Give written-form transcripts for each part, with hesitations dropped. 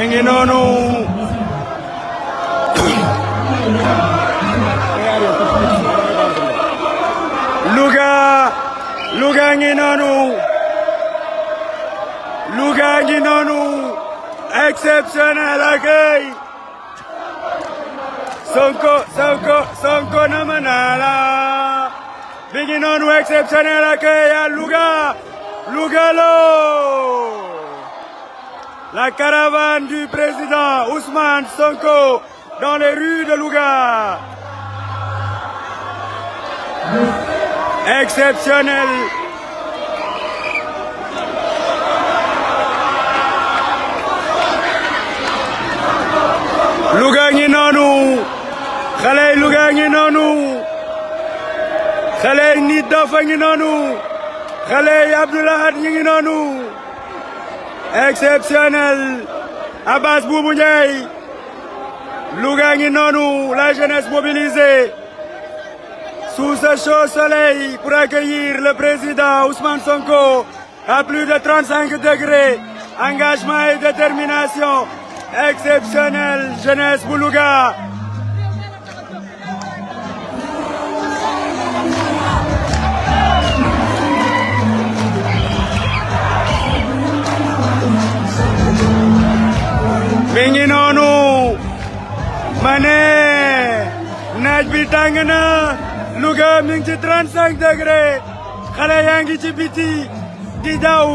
ngi noonu Louga ngi noonu Louga ngi noonu exceptionnel accueil Sonko nama naa la bi ngi noonu exceptionnel accueil à Louga lo la caravane du président Ousmane Sonko dans les rues de Louga. Exceptionnel. Louga ngi noonu xale yi Louga ngi noonu xale yi Nit Doff ngi noonu xale yi Abdoulahat ngi noonu exceptionnel. Abbas Boubou Ndiaye Louga ngi noonu la jeunesse mobilisée sous ce chaud soleil pour accueillir le président Ousmane Sonko à plus de 35 degrés. Engagement et détermination exceptionnel jeunesse bu Louga. mi ngi noonu ma ne naaj bi tàng na Louga mi ngi ci 35 degrés xale yaa ngi ci biti di daw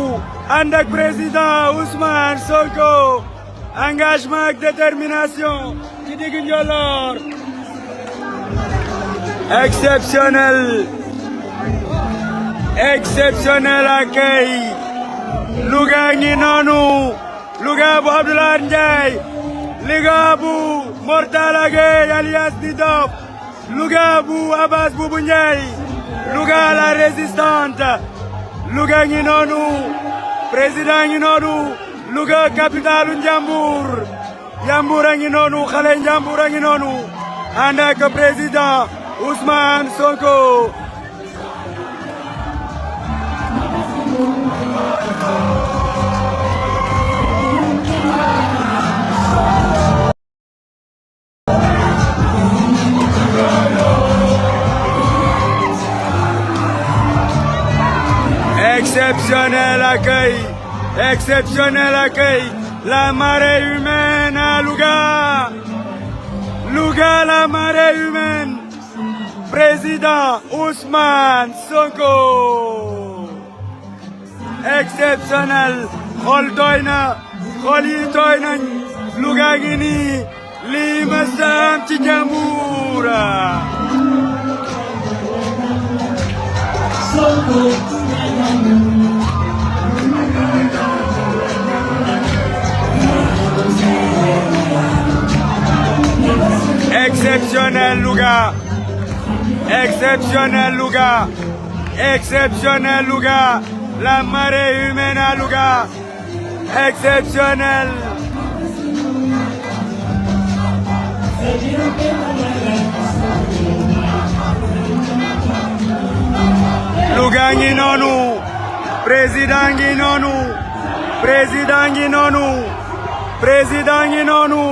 ànd ak président Ousmane Sonko engagement ak détermination ci digg Njolor exceptionnel accueil Louga ngi noonu Louga bu Abdoulaye Ndiaye Louga bu Mortala Gueye alias Nit Doff Louga bu Abbas Boubou Ndiaye Louga la résistante Louga ngi noonu président ngi noonu Louga capitalu Njambur a ngi noonu xale Njambur a ngi noonu ànd ak président Ousmane Sonko. Exceptionnel accueil, la marée humaine à Louga. Louga, la marée humaine. Président Ousmane Sonko. Exceptionnel. Xol tooy na, xol yi tooy nañ. Louga gi nii lii ma sam ci Njambur. Exceptionnel Louga, exceptionnel Louga, exceptionnel Louga, la marée humaine à Louga, exceptionnel. Louga ngi noonu, président ngi noonu, président ngi noonu, président ngi noonu.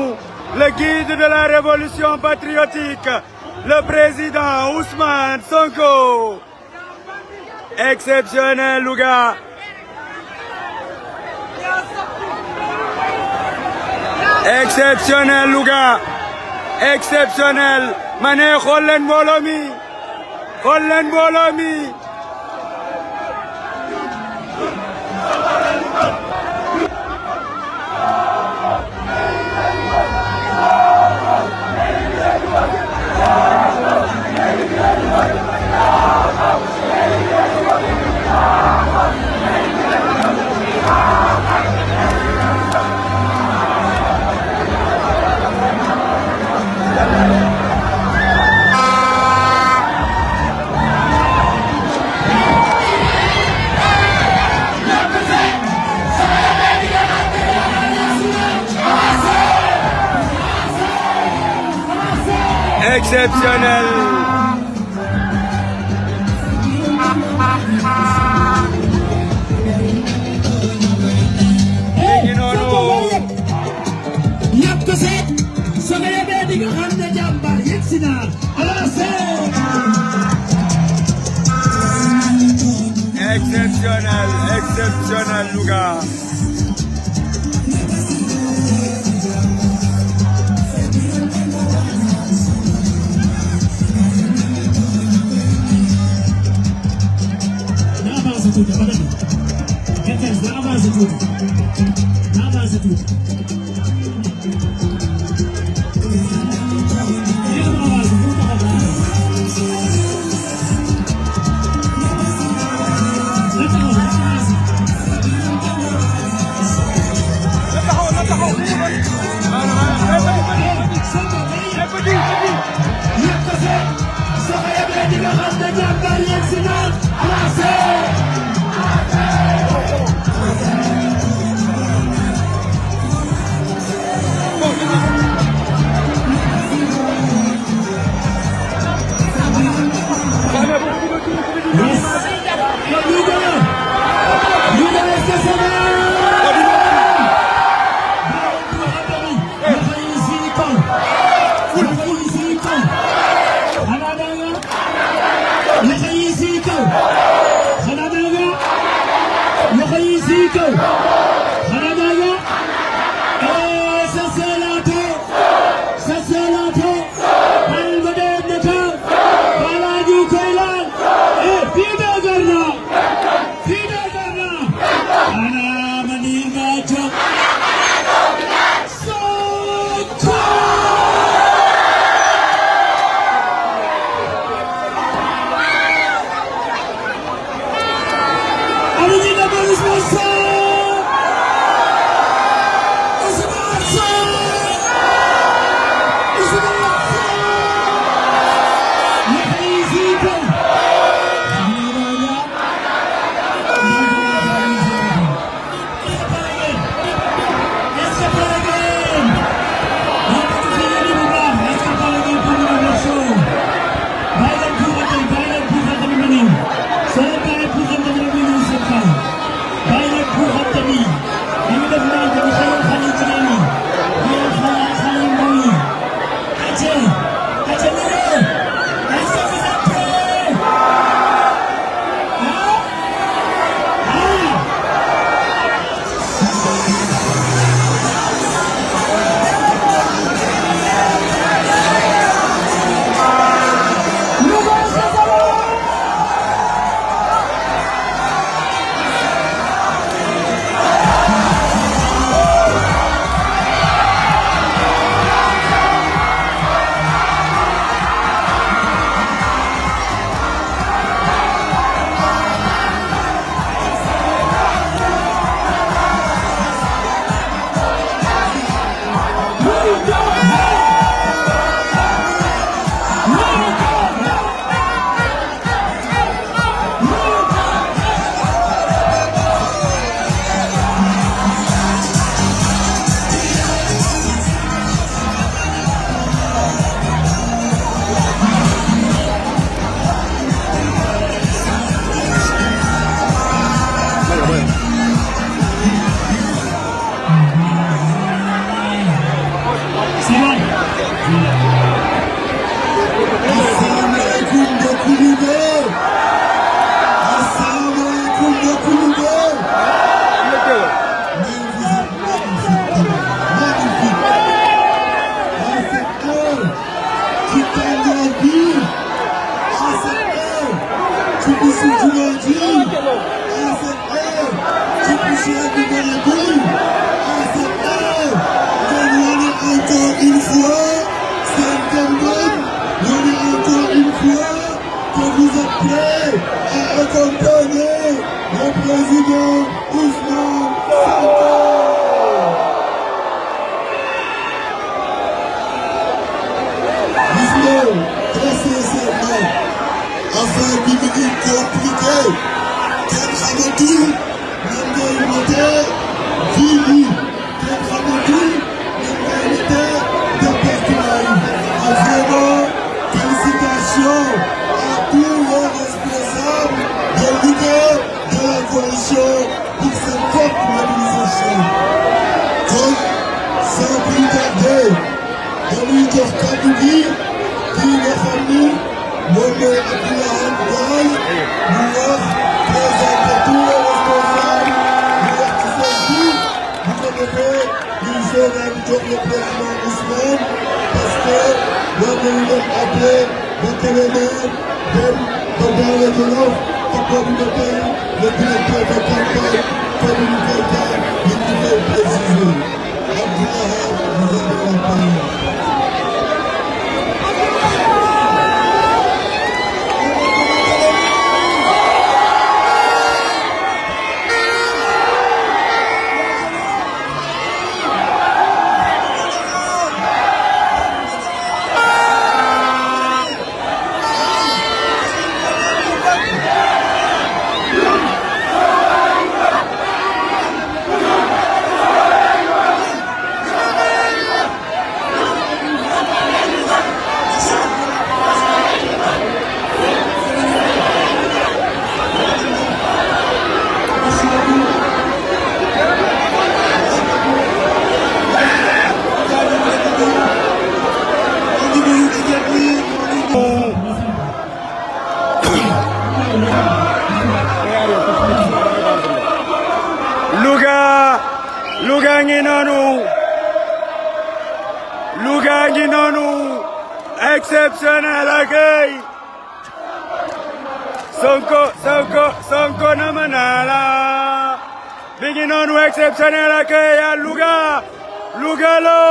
Le guide de la révolution patriotique, le président Ousmane Sonko. Exceptionnel Louga. Exceptionnel Louga. Exceptionnel. Ma ne xool leen mbooloo mi. Xool leen mbooloo mi. Exceptionnel. exceptionnel Louga. Abdoulaye Ndiaye mu wax présenté tous les responsables jox le président Ousmane parce que ñoo ngi leen appelé le télémaire dem ba dans le Jolof te boobu ba tey le directeur de campagne communiqué pas li ñu koy préciser Abdoulaye vous avez la parole. Louga ngi noonu exceptionnel accueil Sonko nama naa la mi ngi noonu exceptionnel accueil à Louga lo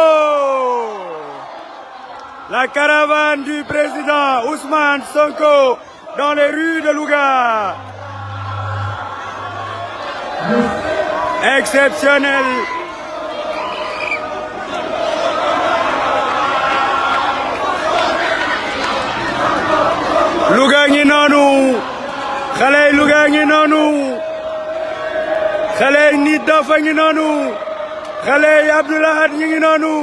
la caravane du président Ousmane Sonko dans les rues de Louga exceptionnel. Louga ngi noonu xale yi Louga ngi noonu xale yi nit dafa ngi noonu xale yi Abdoulaye ngi noonu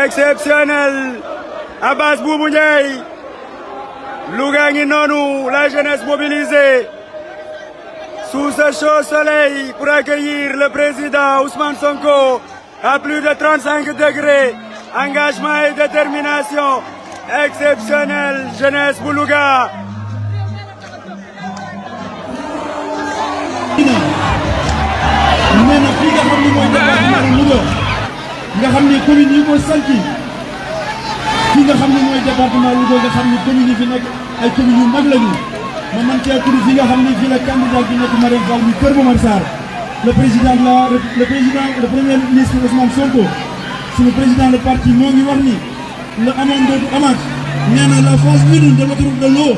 exceptionnel Abbas Boubou Ndiaye Louga ngi noonu la jeunesse mobilisée sous ce chaud soleil pour accueillir le président Ousmane Sonko à plus de 35 degrés. Engagement et détermination exceptionnel jeunesse bu Louga. nee na fii nga xam ne mooy département Louga nga xam ne commune yi ko sanki fii nga xam ne mooy département Louga nga xam ne commune yi fi nekk ay communes yu mag lañu. ma man cee tudd fi nga xam ne fii la candidat bi nekk Marème Faye mi Kër Momar Sarr le premier ministre Ousmane Sonko suñu président de parti moo ngi wax ni la amoon dootu amaat nee na la phase 1 de l'autoroute de l'eau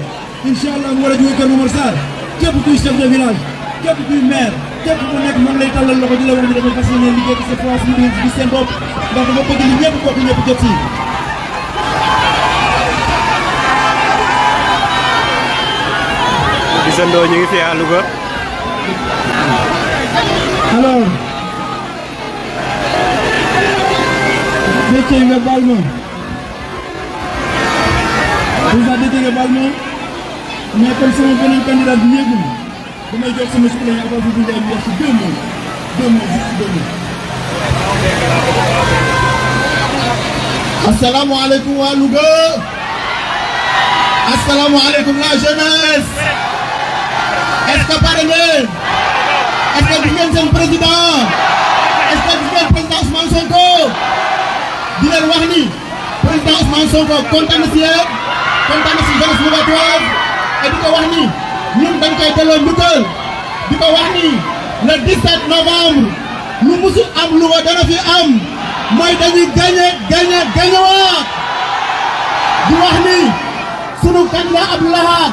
incha allah mu war a jóge Kër Momar Sarr képp kuy chef de village képp kuy maire képp ku nekk moom lay tàllal loxo di la wax ni dafa fas yéene liggéey ci cette phase bi di seen bopp ndax dafa bëgg li ñëpp bokk ñëpp jot si. gisandoo ñu ngi fi à Louga. alors Déthié nga baal ma président Déthié nga baal ma mais comme sama beneen candidat bi ñëwul damay jox sama suppléant Abbas Boubou Ndiaye mu wax ci 2 mots juste 2 mots. asalaamaaleykum waa Louga asalaamaaleykum la jeunesse. Est-ce que pare ngeen est-ce que gis ngeen seen président est-ce que gis ngeen président Ousmane Sonko di leen wax ni président Ousmane Sonko kontaan na si yéen kontaan na si jeunesse lougatoire et di ko wax ni ñun dañ koy delloo njukkal di ko wax ni le 17 novembre lu musul am Louga dana fi am mooy dañuy gagné waat di wax ni sunu candidat Abdoulaye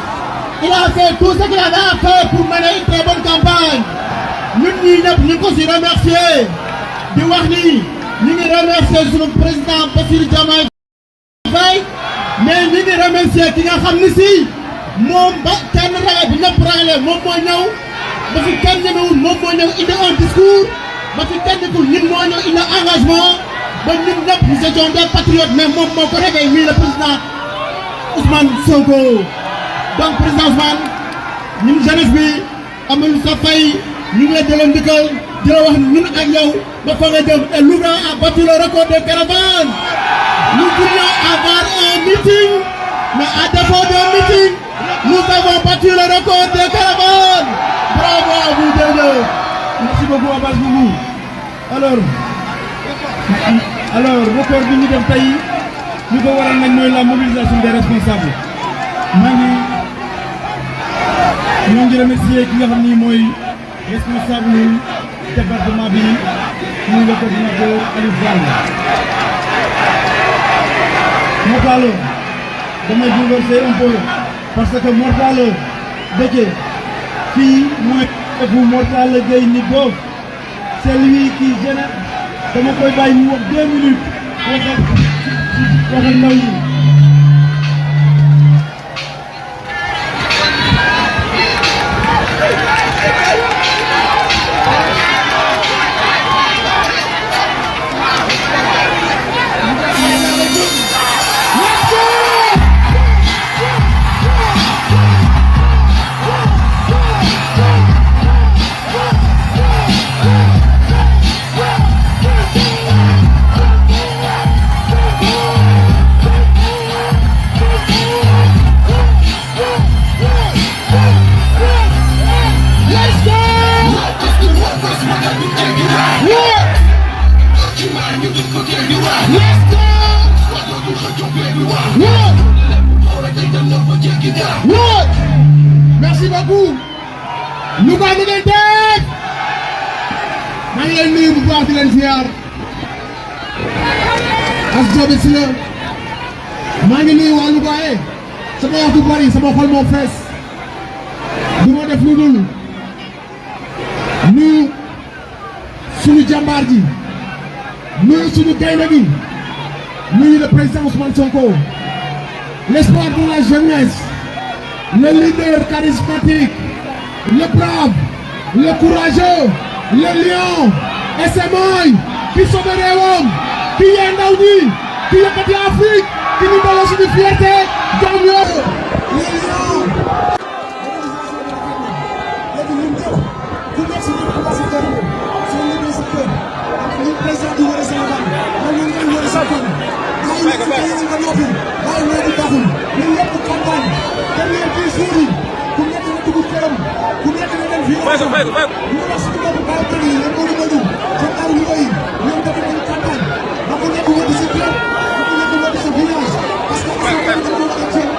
il a fait tout ce qu'il avait à faire pour mener une très bonne campagne ñun ñii ñëpp ñu ngi ko si remercier di wax ni ñu ngi remercier sunu président Bassirou Diomaye Faye mais ñu ngi remercier ki nga xam ni si moom ba kenn ragal bi ñëpp ragalee moom moo ñëw ba fi kenn ñemewul moom moo ñëw indi un discours ba fi kenn nekkul ñun moo ñëw indi engagement ba ñun ñëpp nous étions des patriotes mais moom moo ko réveillé muy le président Ousmane Sonko. donc président Ousmane ñun jeunesse bi amul sa fay ñu ngi leen di leen dikkal di la wax ñun ak yow ba fa nga jëm et Louga a battu le record des caravanes. Nous voulions avoir un meeting mais à défaut d'un meeting nous avons battu le record des caravanes. Bravo à vous deux. Merci beaucoup Abbas Boubou. Alors alors record bi ñu def tey ñu ko waral nag mooy la mobilisation des responsables ñoo ngi remercier ki nga xam ni mooy responsable département bi muy le coordinateur Aliou Fall. Mortalo damay bouleverser un peu parce que Mortalo Déthié fii mooy bu Mortalo Gueye nit boobu c'est lui qui génère dama koy bàyyi mu wax 2 minutes waxal ndaw ñi. Merci beaucoup. Louga ñu leen def. maa ngi leen nuyu bu baax di leen ziar. as joobe si la. maa ngi nuyu waa Louga sama waxtu bari sama xol moo fees. du ma def lu dul nuyu suñu jàmbaar ji. nuyu suñu gaynde gi. nuyu le président Ousmane Sonko. l'espoir de la jeunesse. Le leader charismatique, le brave, le courageux, le lion, et c'est moi qui sauve réewam, qui yee ndaw ñi, qui yëkkati Afrique, qui ñu delloo suñu fierté, jàmm yooyu. Le lion. léegi ñun ñëpp ku nekk suñu ambassadeur suñu liggéey sa kër ak ñun président du wër Sénégal man ñun ñooy wër sa kër. waaye ñu ngi nga noppi waaye ñoo di taxul ñun ñëpp kontaan. dernier bi suur yi ku nekk na dugub këram ku nekk na dem fii ñu wax suñu bopp baykat yi lan moo ñu mënu seen aar yu bëri ñoom dafa nañu campagne ba ku nekk wëdd sa kër ba ku nekk wëdd sa village parce que askan wi dañu ko war a jël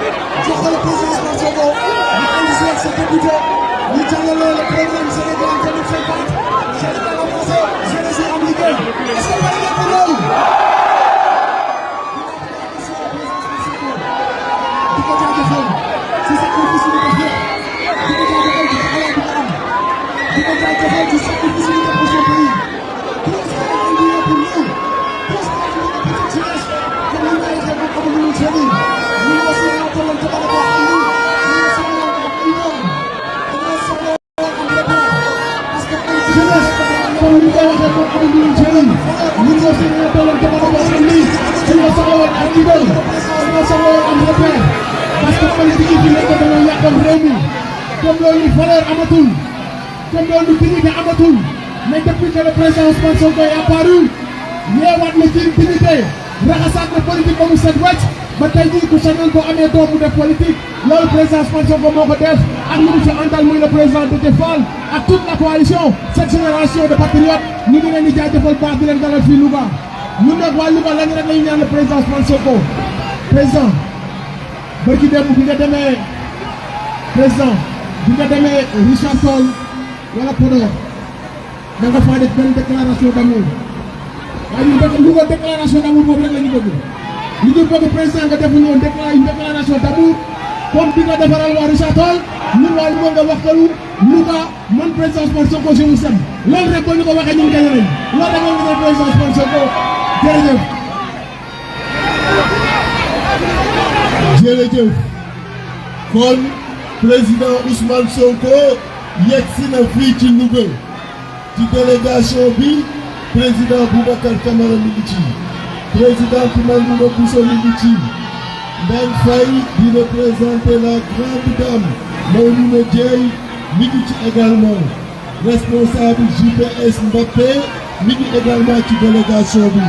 jox ko le président Ousmane Sonko ñu indi si ak sa député ñu jàllale le programme Sénégal 2050 Sénégal avancé jeunesse yi am liggéey est-ce que pare ngeen pour loolu di ko jaajëfal ci sacrifice bi def yëpp di ko jaajëfal ci taxawaay bi nga am di ko jaajëfal ci sacrifice bi def pour son pays tout ce que la Gambie pour nous tout ce que la Gambie pour cette jeunesse comme ni nga waxee moom amul lu sori ñu ngi aussi naa tolloon ci barab ak ñu ngi soxla ak union dañoo soxla am repère parce que ay jeunesse comme ni nga waxee moom amul lu sori ñu ngi aussi naa tolloon ci barab ak ñu suñu soxla ak union dañoo soxla am repère parce que politique yi fi nekk dañoo yàqal réew mi comme loolu valeur amatul comme loolu dignité amatul mais depuis que le président Ousmane Sonko est apparu yeewaat na ci dignité raxasaat na politique ba mu set wecc ba tey jii ku sañoon boo amee doom mu def politique loolu président Ousmane Sonko moo ko def ak ñu ci àndal muy le président Déthié Fall ak toute la coalition cette génération de patriotes ñu ngi leen di jaajëfal baax di leen dalal fii Louga ñun nag waa Louga lañu rek lañu ñaan le président Ousmane Sonko président barki démb bi nga demee président bi nga demee Richard Toll wala Podor da nga faa def benn déclaration d'amour waaye ñu def lu ko déclaration d'amour boobu rek la ñu bëgg li ñu bëgg président nga def une déclaration d'amour comme bi nga defaral waa Richard Toll ñun waa Louga nga wax ko Louga man président Ousmane Sonko je vous aime loolu rek boo ñu ko waxee ñun gañ nañ loolu da nga ñu ne président Ousmane Sonko jërëjëf. jërëjëf kon président Ousmane Sonko yegsi na fii ci Louga ci délégation bi président Boubacar Camara mi ngi ci président Mandoumbe Bousso mi ngi ci Ndane Faye di représenter la grande dame Maimouna Dièye mi ngi ci également responsable JPS Mbappé mi ngi également ci délégation bi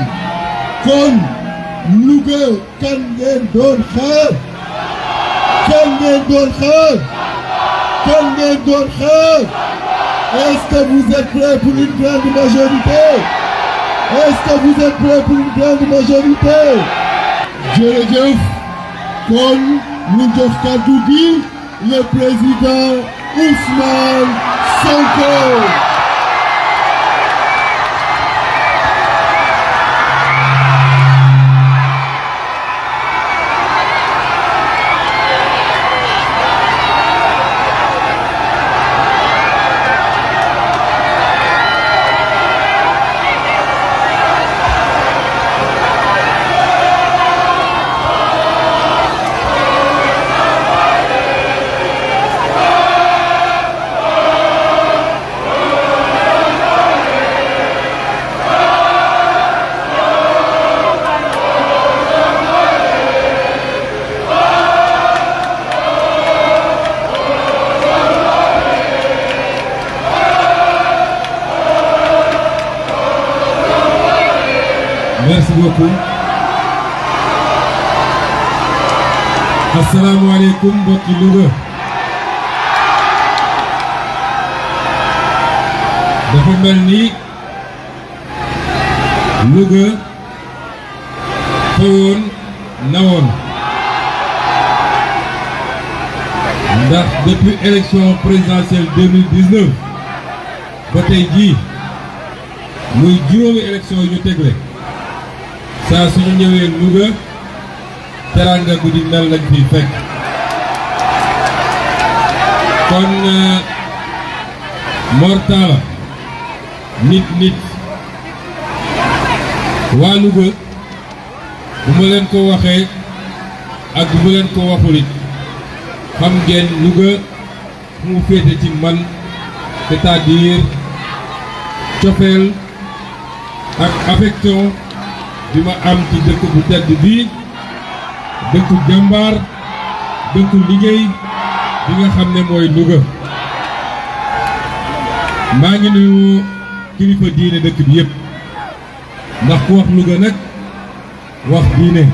kon Louga kan ngeen doon xaar kan ngeen doon xaar kan ngeen doon xaar est-ce que vous êtes prêts pour une grande majorité Est-ce que vous êtes prêts pour une grande majorité? Jërëjëf kon ñu jox kàddu gi le président Ousmane Sonko. Merci beaucoup. Assalamu alaikum mbokki Louga. Dafa mel ni Louga xewoon nawoon ndax depuis élection présidentielle 2019 ba tey jii muy juróomi élection yu ñu tegle saa suñu ñëwee Louga teranga gu di mel lañ fiy fekk kon Mor Talla nit waa Louga bu ma leen ko waxee ak bu ma leen ko waxul it xam ngeen Louga fu mu féete ci man c'est-à-dire cofeel ak affection bi ma am ci dëkk bu tedd bii dëkku jàmbaar dëkku liggéey bi nga xam ne mooy Louga maa ngi nuyu kilifa diine dëkk bi yëpp ndax ku wax Louga nag wax diine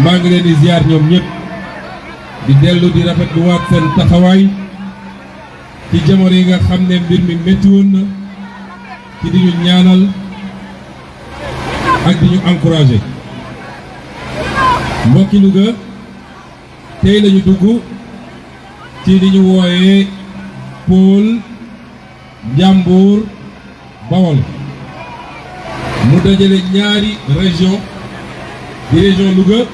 maa ngi leen di ziar ñoom ñëpp di dellu di rafetlu waat seen taxawaay ci jamono yi nga xam ne mbir mi métti woon na ci di ñu ñaanal ak di ñu encouragé mbokki Louga tey lañu dugg ci li ñu wooyee pôle Njàmbur Bawol mu dajale ñaari région di région Louga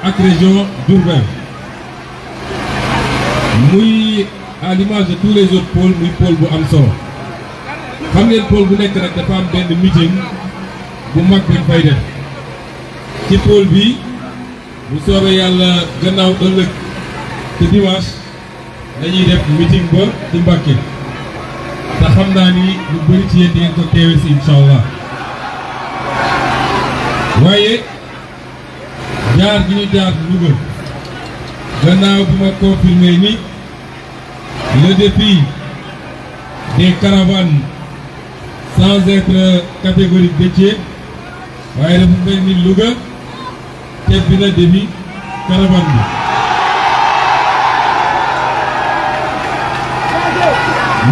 ak région Diourbel muy à l'image de tous les autres pôles muy pôle bu am solo xam ngeen pôle bu nekk rek dafa am benn meeting bu mag buñ fay def ci pôle bi bu soobee yàlla gannaaw ëllëg ci dimanche dañuy def meeting ba ci Mbàkke te xam naa ni lu bëri ci yéen di ngeen ko teewe si incha allah waaye jaar gi ñu jaar Louga gannaaw bi ma confirmé ni le défi des caravanes sans être catégorique dédié waaye dafa mel ni Louga tebbi na défi caravane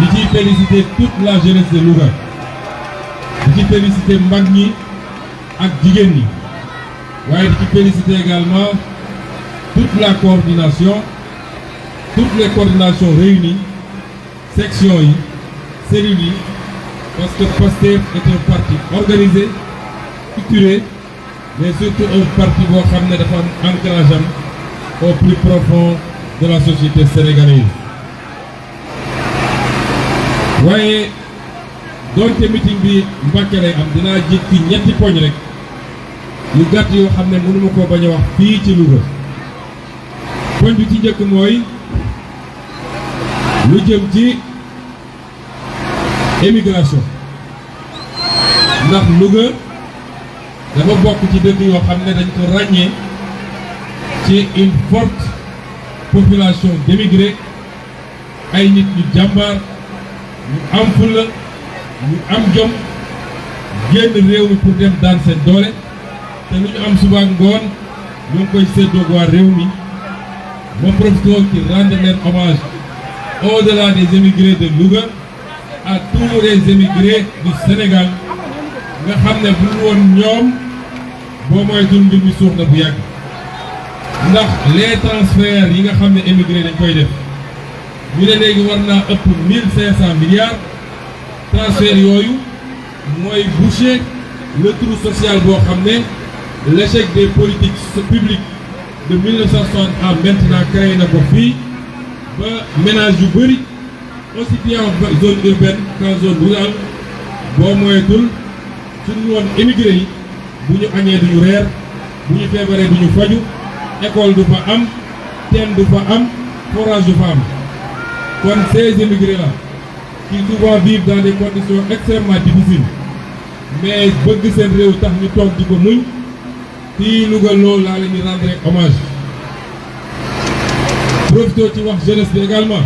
bi ñi ciy féliciter toute la jeunesse de Louga di ci féliciter mag ñi ak jigéen ñi waaye di ci féliciter également toute la coordination toutes les coordinations réunies sections yi cellules yi parce que Pastef est un parti organisé structuré mais surtout un parti boo xam ne dafa am ancrage am au plus profond de la société sénégalaise waaye doonte meeting bi Mbàkke lay am dinaa jikki ñetti poñ rek yu gàtt yoo xam ne mënuma koo bañ a wax fii ci Louga poñ bi ci njëkk mooy lu jëm ci émigration ndax Louga dafa bokk ci dëkk yoo xam ne dañ ko ràññee ci une forte population d'émigrés ay nit ñu jàmbaar ñu am fulla ñu am jom génn réew mi pour dem daan seen doole te lu ñu am suba ngoon ñu ngi koy séddoog waa réew mi ma profité ci rendre leen hommage au-delà des émigrés de Louga à tous les émigrés du Sénégal nga xam ne bu woon ñoom boo moytul mbir mi suux na bu yàgg ndax les transferts yi nga xam ne émigré dañ koy def ñu ne léegi war naa ëpp 1500 milliards transferts yooyu mooy boucher le trou social boo xam ne l'échec des politiques publiques de 1960 à maintenant créé na ko fii ba ménage yu bëri aussi bien en zone urbaine qu'en zone rurale boo moyetul suñu woon émigré yi bu ñu añee duñu reer bu ñu feebaree duñu faju école du fa am teen du fa am forage du fa am kon ces émigrés là qui souvent vivent dans des conditions extrêmement difficiles mais bëgg seen réew tax ñu toog di ko muñ fii Louga loolu laa leen di rendre hommage profité ci wax jeunesse bi également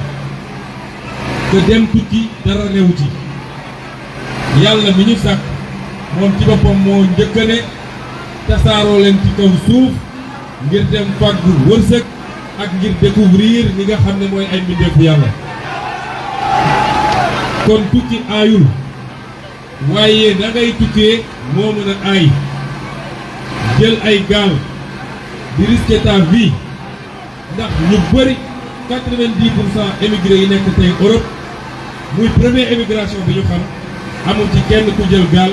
que dem tukki dara newu ci yàlla mi ñu sàkk moom ci boppam moo njëkkane tasaaroo leen ci kaw suuf ngir dem fàggu wërsëg ak ngir découvrir li nga xam ne mooy ay mbindeefu yàlla kon tukki aayul waaye da ngay tukkee moo mën a aay jël ay gaal di risquer ta vie ndax ñu bëri 90% émigrés yi nekk tey Europe muy première émigration bi ñu xam amul ci kenn ku jël gaal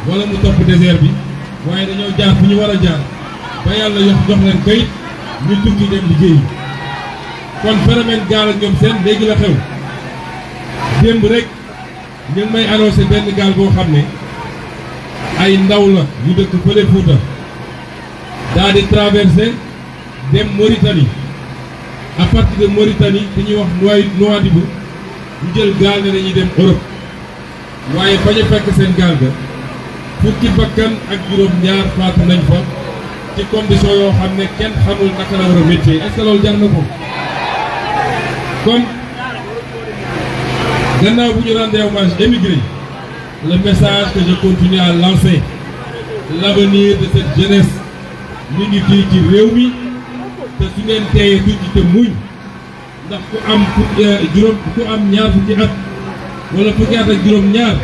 wala mu topp désert bi waaye dañoo jaar fi ñu war a jaar ba yàlla jox leen kayit ñu tukki dem liggéeyi kon phénomène gaal ak ñoom seen léegi la xew démb rek ñu ngi may annoncé benn gaal boo xam ne ay ndaw la yu dëkk fële Fuuta daa di traversé dem Mauritanie à partir de Mauritanie fi ñuy wax Nouadhibou ñu jël gaal ne dañuy dem Europe waaye bañ a fekk seen gaal ga fukki bakkan ak juróom-ñaar faatu nañ fa ci condition yoo xam ne kenn xamul naka la war a métier est-ce que loolu jar na ko kon gannaaw bu ñu rendre hommage émigré le message que je continue à lancer l'avenir de cette jeunesse mi ngi fii ci réew mi te su ngeen teeyee tuuti te muñ ndax ku am ñaar fukki at wala fukki at ak juróom-ñaar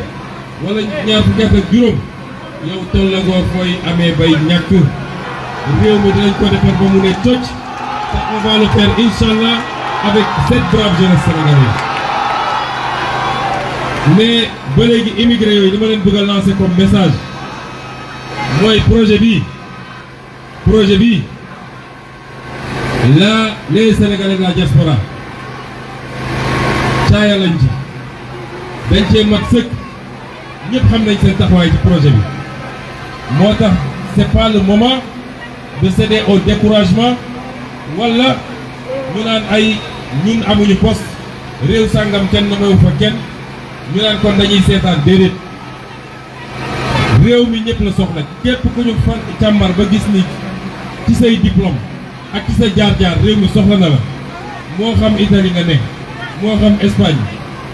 wala ñaar fukki at ak juróom yow tollagoo fooy amee bay ñàkk réew mi dinañ ko defar ba mu ne cocc te on va le faire inchallah avec cette brave jeunesse sénégalaise mais ba léegi immigré yooyu dama leen bëgg a lancer comme message mooy projet bi là les Sénégalais de la diaspora caaya lañ ci dañ cee mat sëkk ñëpp xam nañ seen taxawaay ci projet bi moo tax c'est pas le moment de céder au découragement wala ñu naan ay ñun amuñu poste réew sàngam kenn namewu fa kenn ñu naan kon dañuy seetaan déedéet réew mi ñëpp la soxla képp ku ñu fan càmbar ba gis ni ci say diplôme ak ci sa jaar-jaar réew mi soxla na la moo xam Italie nga ne moo xam Espagne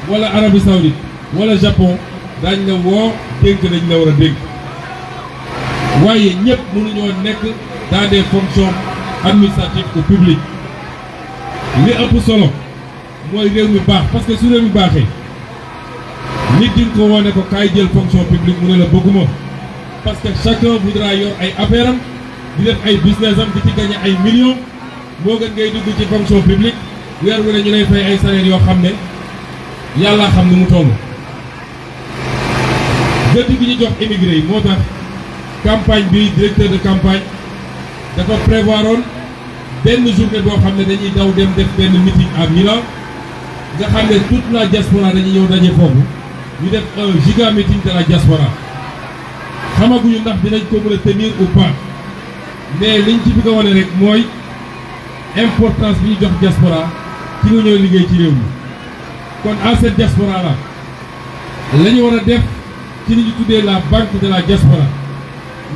wala Arabie Saoudite wala Japon daañ la woo dénk dañ la war a dénk waaye ñëpp mënuñoo nekk dans des fonctions administratives ou publiques li ëpp solo mooy réew mi baax parce que su réew mi baaxee nit di nga ko wone ko kaay jël fonction publique mu ne la bëgguma parce que chacun voudra yor ay affaire am di def ay business am di ci gagner ay millions moo gën ngay dugg ci fonction publique weer wu ne ñu lay fay ay salaire yoo xam ne yàlla xam ni mu toll. gëdd gi ñu jox émigré yi moo tax campagne bi directeur de campagne dafa prévoiroon benn journée boo xam ne dañuy daw dem def benn meeting à Milan nga xam ne toute la diaspora dañuy ñëw daje foofu ñu def un giga meeting de la diaspora xamaguñu ndax dinañ ko mën a tenir ou pas mais liñ ci bëgg a wane rek mooy importance bi ñu jox diaspora ci lu ñëw liggéey ci réew mi kon à cette diaspora là la ñu war a def ci li ñu tuddee la banque de la diaspora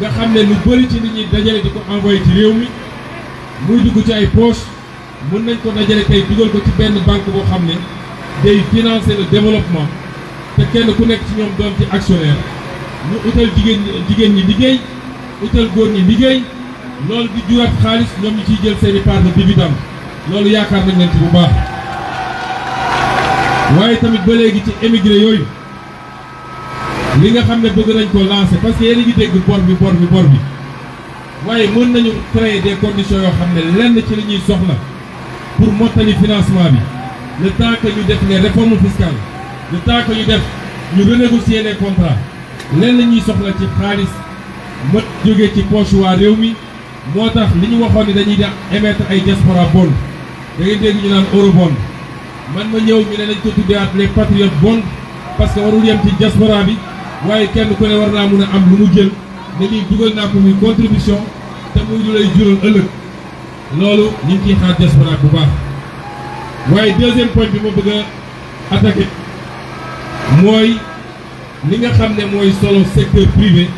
nga xam ne lu bëri ci nit ñi dajale di ko envoyé ci réew mi muy dugg ci ay poche mën nañ ko dajale tey dugal ko ci benn banque boo xam ne day financer le développement te kenn ku nekk ci ñoom doon ci actionnaire ñu utal jigéen ñi liggéey utal góor ñi liggéey loolu di jurat xaalis ñoom ñu ciy jël seeni part de dividende loolu yaakaar nañ leen ci bu baax waaye tamit ba léegi ci émigré yooyu li nga xam ne bëgg nañ ko lancer parce que yéen a ngi dégg bor bi waaye mën nañu créer des conditions yoo xam ne lenn ci li ñuy soxla pour mottali financement bi le temps que ñu def les réformes fiscales le temps que ñu renégocier les contrats lenn ñuy soxla ci xaalis mët jógee ci poche waa réew mi moo tax li ñu waxoon ni dañuy def émettre ay diaspora bond da ngeen dégg ñu naan eurobond man ma ñëw ñu ne nañ ko tuddeewaat les patriotes bond parce que warul yem ci diaspora bi waaye kenn ku ne war naa mun a am lu mu jël ne lii dugal naa ko muy contribution te muy lu lay jural ëllëg loolu ñu ngi ciy xaar diaspora bu baax waaye deuxième point bi ma bëgg a attaquer mooy li nga xam ne mooy solo secteur privé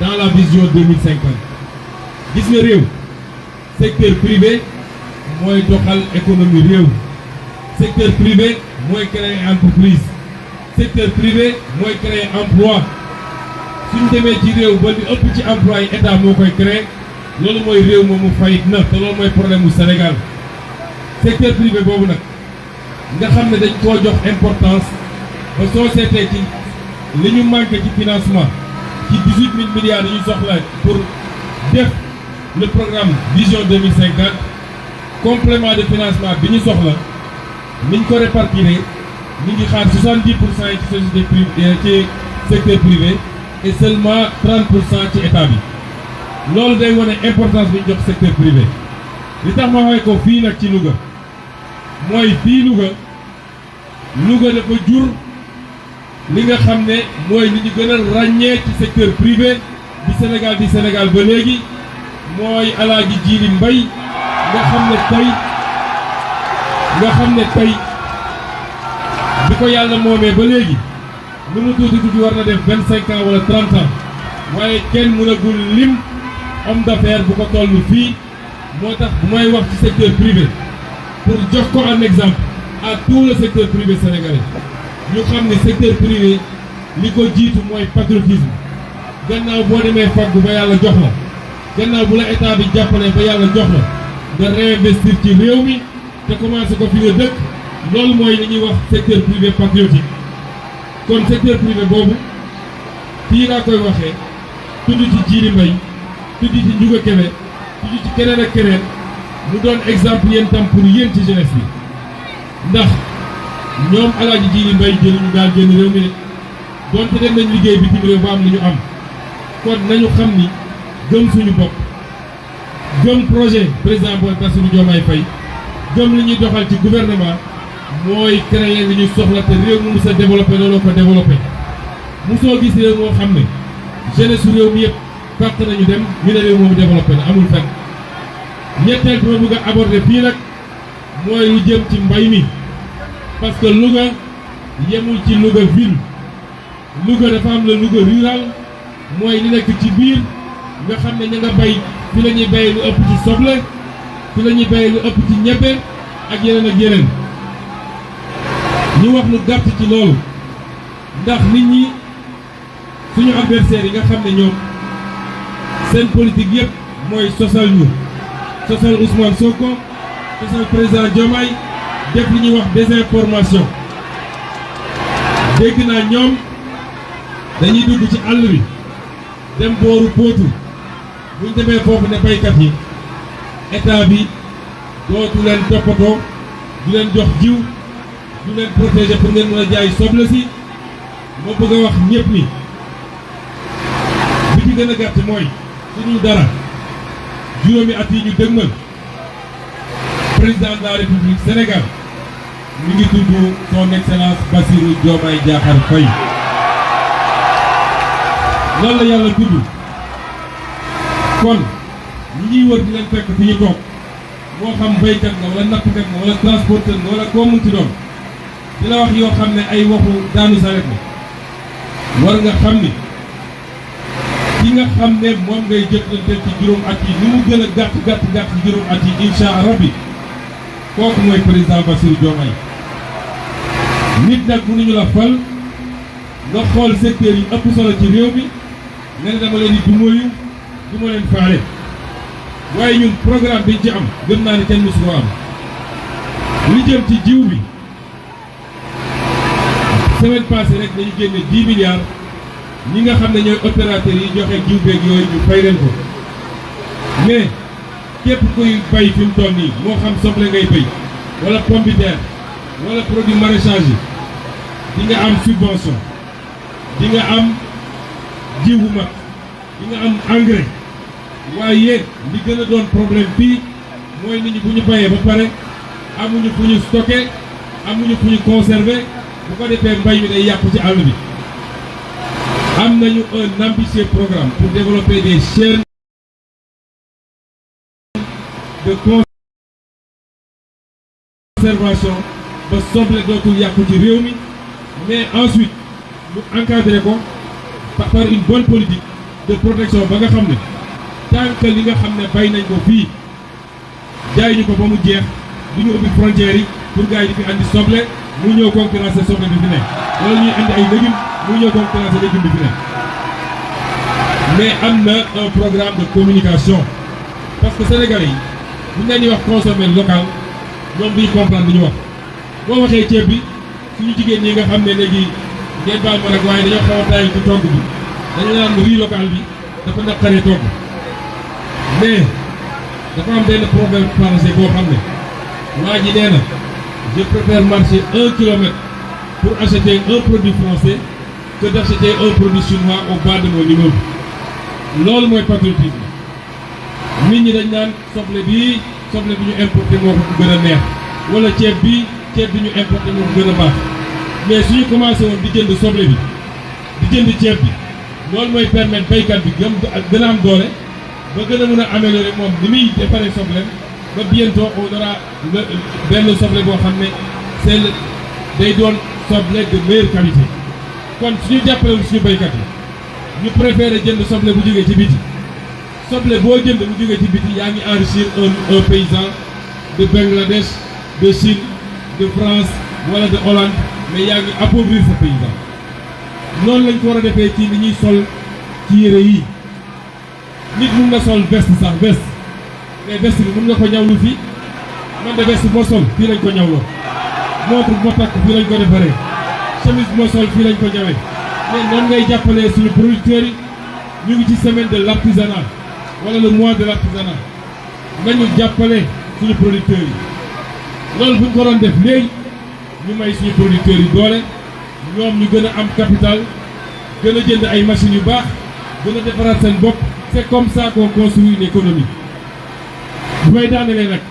dans la vision 2050 gis nga réew secteur privé mooy doxal économie réew secteur privé mooy créer entreprise secteur privé mooy créer emploi suñ demee ci réew ba li ëpp ci emploi yi état moo koy créer loolu mooy réew moomu fayit na te loolu mooy problème mu Sénégal secteur privé boobu nag nga xam ne dañ koo jox importance ba soo seetee ci li ñu manqué ci financement ci 18 000 milliards yi ñu soxla pour def le programme vision 2050 complément de financement bi ñu soxla niñ ko répartir ñu ngi xaar 70% ci société privée ci secteur privé et seulement 30% ci état bi loolu day wane importance bi ñu jox secteur privé li tax ma waxee ko fii nag ci Louga mooy fii Louga dafa jur li nga xam ne mooy li ñu gën a ràññee ci secteur privé di Sénégal ba léegi mooy Alaaji Jiili Mbay nga xam ne tey bi ko yàlla moomee ba léegi lu mu tuuti war na def 25 ans wala 30 ans waaye kenn mënagul lim homme d'affaires bu ko toll fii moo tax bu may wax ci secteur privé pour jox ko un exemple à tout le secteur privé sénégalais ñu xam ne secteur privé li ko jiitu mooy patriotisme gannaaw boo demee faggu ba yàlla jox la gannaaw bu la état bi jàppalee ba yàlla jox la nga réinvestir ci réew mi te commencé ko fi nga dëkk loolu mooy li ñuy wax secteur privé patriotique kon secteur privé boobu fii laa koy waxee tudd ci Jiili Mbay tudd ci Ndiouga Kébé tudd ci keneen ak keneen mu doon exemple yéen tam pour yéen ci jeunesse bi ndax ñoom Alaaji Jiili Mbay jëluñu daal génn réew mi ne donte dem nañ liggéey bitim réew ba am li ñu am kon nañu xam ni gëm suñu bopp gëm projet président Bassirou Diomaye Faye gëm li ñuy doxal ci gouvernement mooy créer li ñu soxla te réew mu sa développé looloo ko développé musoo gis réew moo xam ne jeunesse su réew mi yëpp fàq nañu dem ñu ne réew moomu développé na amul fenn ñetteel bi ma bëgg a aborder fii nag mooy lu jëm ci mbay mi parce que Louga yemul ci Louga ville Louga dafa am la Louga rural mooy li nekk ci biir nga xam ne ña nga bay fi la ñuy bay lu ëpp ci soble fi la ñuy bay lu ëpp ci ñebbe ak yeneen ñu wax lu gàtt ci loolu ndax nit ñi suñu adversaires yi nga xam ne ñoom seen politique yëpp mooy sosal Ousmane Sonko sosal président Diomaye def li ñuy wax désinformation dégg naa ñoom dañuy dugg ci àll bi dem booru Potou buñ demee foofu ne baykat yi état bi dootu leen toppatoo du leen jox jiw du leen protéger pour ngeen mën a jaay soble si moo bëgg a wax ñëpp ni bi ci gën a gàtt mooy suñu dara juróomi at yi ñu dëgmal président de la République Sénégal mi ngi tudd son excellence Bassirou Diomaye Diakhar Faye loolu la yàlla tudd kon ñi ñuy wër di leen fekk fi ñu toog moo xam baykat nga wala nappkat nga wala transporteur nga wala koo mun ci doon di la wax yoo xam ne ay waxu daanu saret la war nga xam ni ki nga xam ne moom ngay jëflante ci juróom at yi ni mu gën a gàtt ci juróom at yi incha rabbi kooku mooy président Bassirou Diomaye nit nag mënuñu la fal nga xool secteur yi ëpp solo ci réew mi nga ne dama leen di dumóoyu du ma leen faale waaye ñun programme biñ ci am gëm naa ne kenn mësu ko am li jëm ci jiw bi semaine passée rek dañu génne 10 milliards ñi nga xam ne ñooy opérateurs yi joxe jiw beeg yooyu ñu fay leen ko mais képp kuy bay fi mu toll nii moo xam soble ngay béy wala pomme de terre wala produit maraîchage yi di nga am subvention di nga am jiw bu mag di nga am engrais waaye li gën a doon problème fii mooy nit ñi bu ñu bayee ba pare amuñu fu ñu stocké amuñu fu ñu conservé bu ko defee mbay mi day yàqu ci àll bi. am nañu un ambitieux programme pour développer des chaînes de conservation ba soble dootul yàqu ci réew mi mais ensuite mu encadré ko par une bonne politique de protection ba nga xam ne tant que li nga xam ne bay nañ ko fii jaay ñu ko ba mu jeex du ñu ubbi frontières yi pour gars yi di fi andi soble mu ñëw concurrencer soble bi fi nekk wala ñuy andi ay légumes mu ñëw concurrencer légumes bi fi nekk mais am na un programme de communication parce que Sénégalais yi bu ñu leen di wax consommer local ñoom duñu comprendre li ñu wax boo waxee ceeb bi suñu jigéen ñi nga xam ne léegi ngeen baal ma rek waaye dañoo xaw a taay ci togg bi dañu naan riz local bi dafa naqaree togg mais dafa am benn proverbe français boo xam ne waa ji nee na je préfère marcher 1 kilomètre pour acheter un produit français que d'acheter un produit chinois au bas de mon immeuble loolu mooy patriotisme nit ñi dañ naan soble bi ñu importé moo ko gën a neex wala ceeb bi ñu importé moo ko gën a baax mais suñu commencé woon di jënd soble bi di jënd ceeb bi loolu mooy permettre baykat bi gën a am doole ba gën a mën a améliorer moom ni muy defaree soble ba bientôt on aura benn soble boo xam ne day doon soble de meilleure qualité kon suñu jàppalewul suñu baykat yi ñu préféré jënd soble bu jógee ci biti soble boo jënd bu jógee ci biti yaa ngi enrichir un paysan de Bangladesh de Chine de France wala de Hollande mais yaa ngi appauvrir sa paysan noonu lañ ko war a defee ci ni ñuy sol ci yére yi nit mun na sol veste sax veste mais veste bi mun nga ko ñawlu fii man de veste moo sol fii lañ ko ñawloo montre moo takk fii lañ ko defaree chemise moo sol fii lañ ko ñawee mais noonu ngay jàppalee suñu producteurs yi ñu ngi ci semaine de l'artisanat wala le mois de l'artisanat nañu jàppale suñu producteurs yi loolu buñ ko doon def léegi ñu may suñu producteurs yi doole ñoom ñu gën a am capital gën a jënd ay machines yu baax gën a defaraat seen bopp c'est comme ça qu'on construit une économie bu may daanelee nag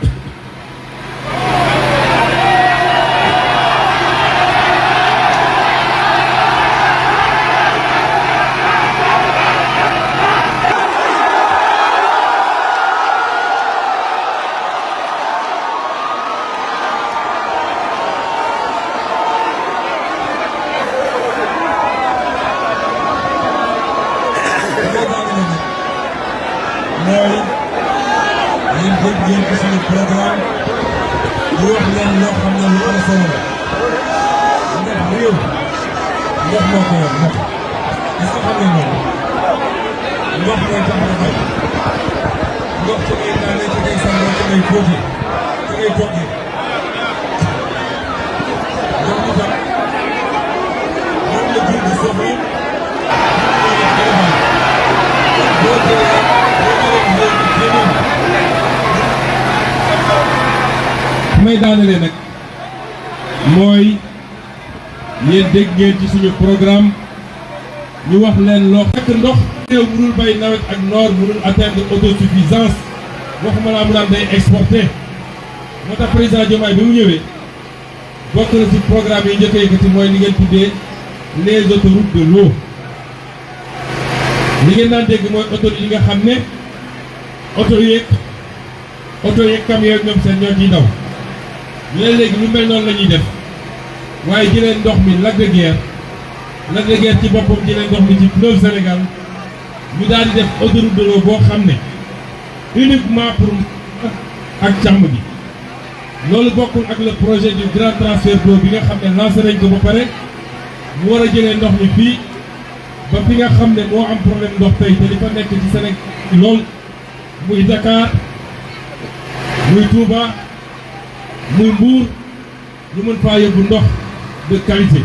ngeen ci suñu programme di wax leen loo xam ne lu am solo la ndax réew ndox moo ko yor ndox est-ce que xam ngeen loolu ndox mooy tax na bay ndox ci ngay naanee ci ngay sàngoo ci ngay fóotee ci ngay toggee ndox mi tam moom la jur gi soxla moom la boo jëlee may daanelee nag mooy yéen dégg ngeen ci suñu programme ñu wax leen loo fekk ndox réew mënul bay nawet ak noor mënul atteindre autosuffisance waxuma laa mu naan day exporter moo tax président Diomaye bi mu ñëwee bokk na ci programme yi njëkk a yëkkati mooy li ngeen tuddee les autoroutes de l'eau li ngeen daan dégg mooy autoroute yi nga xam ne oto yeeg camion yeeg ñoom seen ñoo ciy daw ñu ne léegi lu mel noonu la ñuy def waaye jëlee ndox mi Lac de Guiers ci boppam jëlee ndox mi ci fleuve Sénégal ñu daal di def autoroute de l'eau boo xam ne uniquement pour ak càmm gi loolu bokkul ak le projet du grand transfert d'eau bi nga xam ne lancé nañ ko ba pare mu war a jëlee ndox mi fii ba fi nga xam ne moo am problème ndox tey te li fa nekk ci Sénégal lool muy Dakar muy Touba muy Mbour ñu mën faa yóbbu ndox de qualité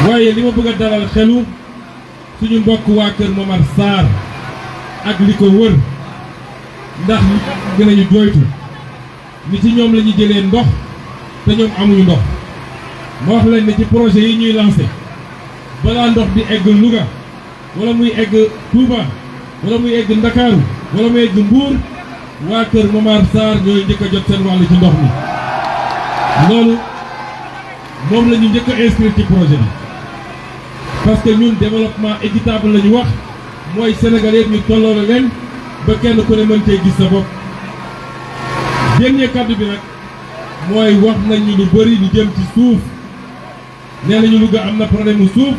waaye li ma bëgg a dalal xelu suñu mbokk waa kër Momar Sarr ak li ko wër ndax gën nañu jooytu ni ci ñoom la ñu jëlee ndox te ñoom amuñu ndox ma wax leen ne ci projet yi ñuy lancé balaa ndox di egg Louga wala muy egg Touba wala muy egg Ndakaaru wala muy egg Mbuur waa kër Momar Sarr ñooy njëkk a jot seen wàll ci ndox mi loolu moom la ñu njëkk a inscrire ci projet bi parce que ñun développement équitable la ñu wax mooy Sénégal yëpp ñu tolloole leen ba kenn ku ne mën cee gis sa bopp. dernier kàddu bi nag mooy wax nañu lu bëri lu jëm ci suuf nee nañu Louga am na problème mu suuf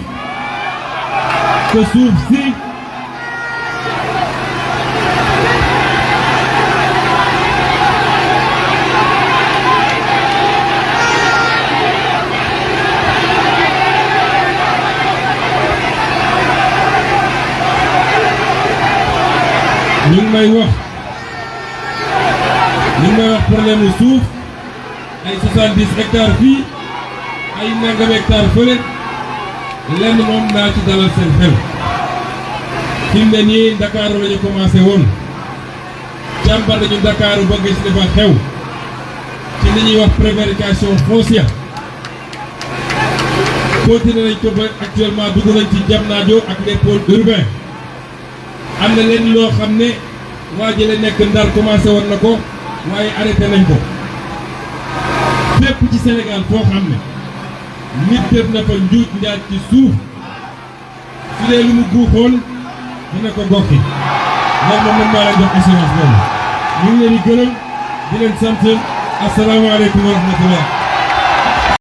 te suuf si ñu ngi may wax problème mu suuf ay 70 hectares fii ay nangam hectares fële lenn moom naa ci dalal seen xel fi mu ne nii Dakar la ñu commencé woon càmbar nañu Dakar ba gis li fa xew ci li ñuy wax prévarication foncière continué nañ ko ba actuellement dugg nañ ci Diamniadio ak les pôles urbains am na leen loo xam ne waa jële nekk Ndar commencé woon na ko waaye arrêté nañ ko fépp ci Sénégal foo xam ne nit def na fa njuuj njaaj ci suuf su dee lu mu guuxoon dina ko gokki loolu moom maa leen jox assurance boobu ñu ngi leen di gërëm di leen sant asalaamaaleykum wa rahmatullah